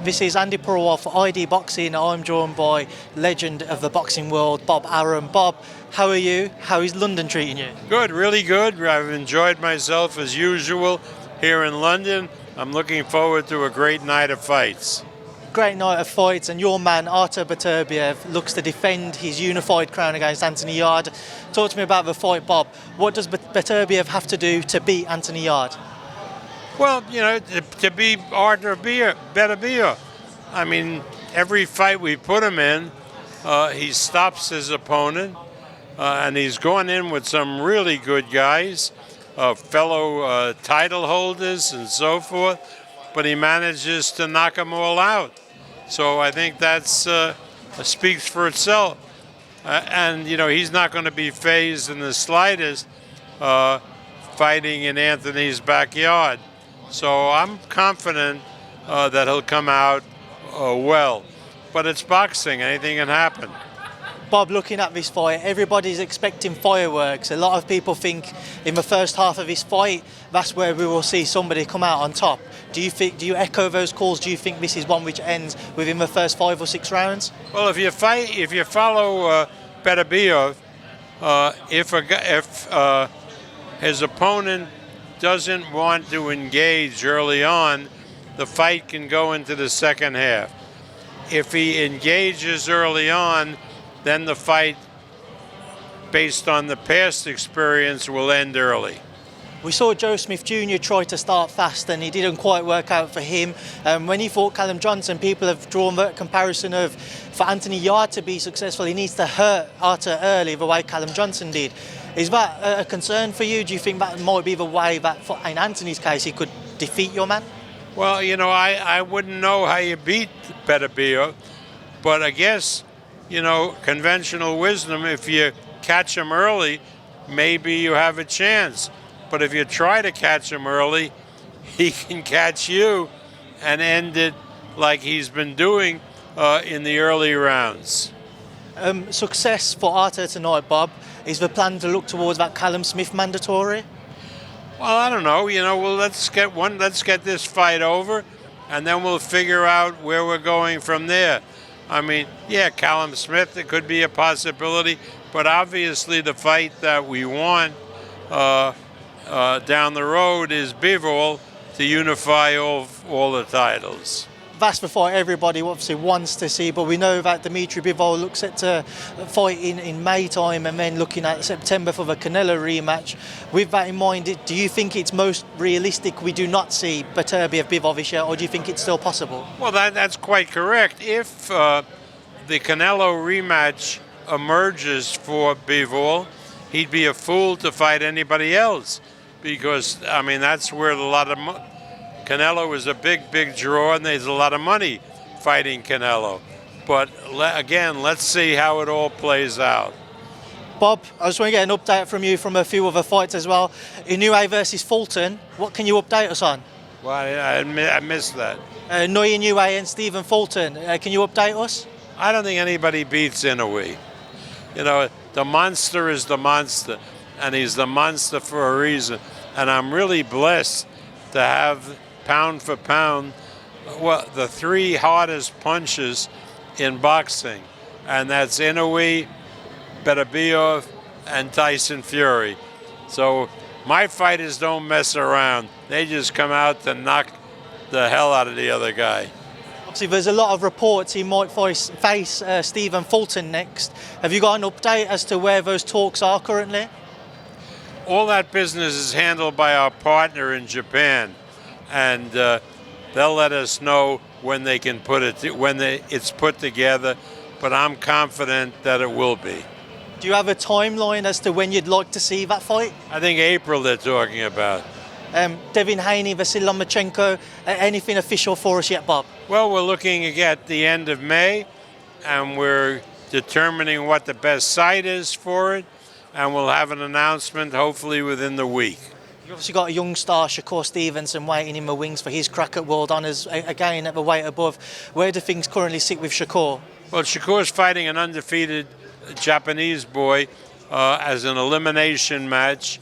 This is Andi Purewal for ID Boxing. I'm joined by legend of the boxing world, Bob Arum. Bob, how are you? How is London treating you? Good, really good. I've enjoyed myself as usual here in London. I'm looking forward to a great night of fights. Great night of fights, and your man Artur Beterbiev looks to defend his unified crown against Anthony Yarde. Talk to me about the fight, Bob. What does Beterbiev have to do to beat Anthony Yarde? Well, you know, to beat Artur Beterbiev, I mean, every fight we put him in, he stops his opponent, and he's gone in with some really good guys, fellow title holders and so forth, but he manages to knock them all out. So I think that's speaks for itself. And, you know, he's not going to be fazed in the slightest fighting in Anthony's backyard. So I'm confident that he'll come out well. But it's boxing. Anything can happen. Bob, looking at this fight, everybody's expecting fireworks. A lot of people think in the first half of this fight, that's where we will see somebody come out on top. Do you echo those calls? Do you think this is one which ends within the first 5 or 6 rounds? Well, if you follow Beterbiev, if his opponent doesn't want to engage early on, the fight can go into the second half. If he engages early on, then the fight, based on the past experience, will end early. We saw Joe Smith Jr. try to start fast, and it didn't quite work out for him. When he fought Callum Johnson, people have drawn the comparison of, for Anthony Yarde to be successful, he needs to hurt Artur early, the way Callum Johnson did. Is that a concern for you? Do you think that might be the way that, in Anthony's case, he could defeat your man? Well, you know, I wouldn't know how you beat Beterbiev, but I guess, you know, conventional wisdom, if you catch him early, maybe you have a chance. But if you try to catch him early, he can catch you and end it like he's been doing in the early rounds. Success for Artur tonight, Bob. Is the plan to look towards that Callum Smith mandatory? Well, I don't know. You know, well, let's get this fight over, and then we'll figure out where we're going from there. I mean, yeah, Callum Smith, it could be a possibility, but obviously the fight that we want down the road is Bivol to unify all the titles. That's the fight everybody obviously wants to see, but we know that Dimitri Bivol looks set to fight in May time, and then looking at September for the Canelo rematch. With that in mind, do you think it's most realistic we do not see Beterbiev Bivol this year, or do you think it's still possible? Well, that's quite correct. If the Canelo rematch emerges for Bivol, he'd be a fool to fight anybody else, because, I mean, that's where a lot of Canelo is a big draw, and there's a lot of money fighting Canelo. But again, let's see how it all plays out. Bob, I just want to get an update from you from a few other fights as well. Inoue versus Fulton, what can you update us on? Well, I missed that. Inoue and Stephen Fulton, can you update us? I don't think anybody beats Inoue. You know, the monster is the monster, and he's the monster for a reason. And I'm really blessed to have, pound for pound, well, the 3 hardest punches in boxing, and that's Inoue, Beterbiev, and Tyson Fury. So my fighters don't mess around. They just come out to knock the hell out of the other guy. Obviously, there's a lot of reports he might face Stephen Fulton next. Have you got an update as to where those talks are currently? All that business is handled by our partner in Japan, and they'll let us know when they can it's put together. But I'm confident that it will be. Do you have a timeline as to when you'd like to see that fight? I think April they're talking about. Devin Haney versus Lomachenko. Anything official for us yet, Bob? Well, we're looking at the end of May, and we're determining what the best site is for it, and we'll have an announcement hopefully within the week. You've obviously got a young star, Shakur Stevenson, waiting in the wings for his crack at world honours, again at the weight above. Where do things currently sit with Shakur? Well, Shakur's fighting an undefeated Japanese boy as an elimination match,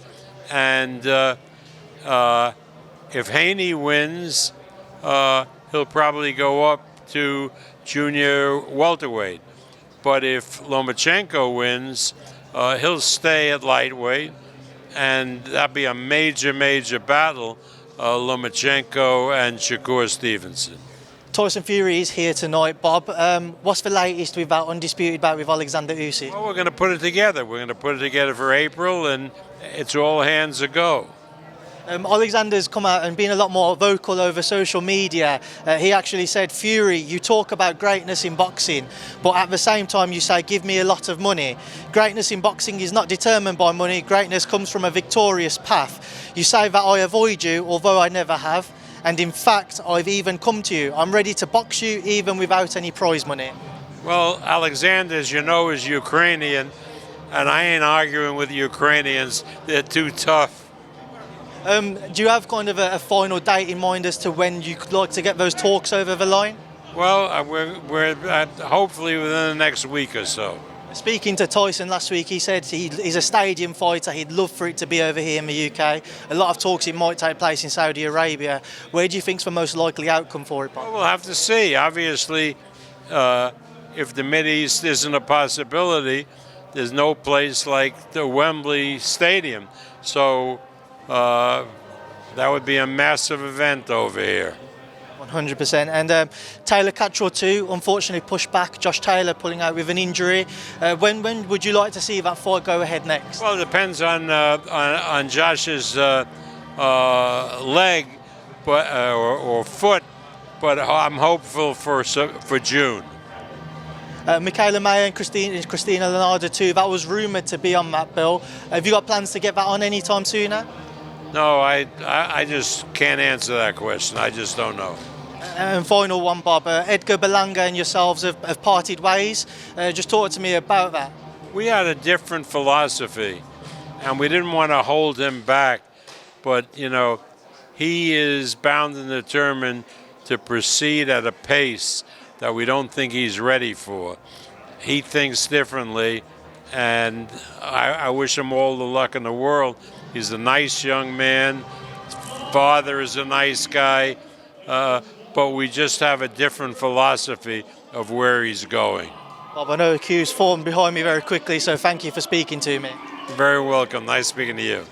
and if Haney wins, he'll probably go up to junior welterweight. But if Lomachenko wins, he'll stay at lightweight, and that'd be a major, major battle, Lomachenko and Shakur Stevenson. Tyson Fury is here tonight, Bob. What's the latest with that undisputed bout with Alexander Usyk? Well, we're going to put it together. We're going to put it together for April, and it's all hands a go. Alexander's come out and been a lot more vocal over social media. He actually said, Fury, you talk about greatness in boxing, but at the same time you say, give me a lot of money. Greatness in boxing is not determined by money. Greatness comes from a victorious path. You say that I avoid you, although I never have. And in fact, I've even come to you. I'm ready to box you even without any prize money. Well, Alexander, as you know, is Ukrainian, and I ain't arguing with Ukrainians. They're too tough. Do you have kind of a final date in mind as to when you'd like to get those talks over the line? Well, we're hopefully within the next week or so. Speaking to Tyson last week, he said he's a stadium fighter. He'd love for it to be over here in the UK. A lot of talks it might take place in Saudi Arabia. Where do you think's the most likely outcome for it, Bob? Well, we'll have to see. Obviously, if the Mideast isn't a possibility, there's no place like the Wembley Stadium. So that would be a massive event over here. 100%. And Taylor-Catterall too, unfortunately pushed back. Josh Taylor pulling out with an injury. When would you like to see that fight go ahead next? Well, it depends on Josh's leg, but or foot. But I'm hopeful for June. Michaela Mayer and Mayer-Linardatou, that was rumoured to be on that bill. Have you got plans to get that on any time sooner? No, I just can't answer that question. I just don't know. And final one, Bob. Edgar Berlanga and yourselves have parted ways. Just talk to me about that. We had a different philosophy, and we didn't want to hold him back. But, you know, he is bound and determined to proceed at a pace that we don't think he's ready for. He thinks differently, and I wish him all the luck in the world. He's a nice young man. His father is a nice guy. But we just have a different philosophy of where he's going. Bob, I know the queue's formed behind me very quickly, so thank you for speaking to me. You're very welcome. Nice speaking to you.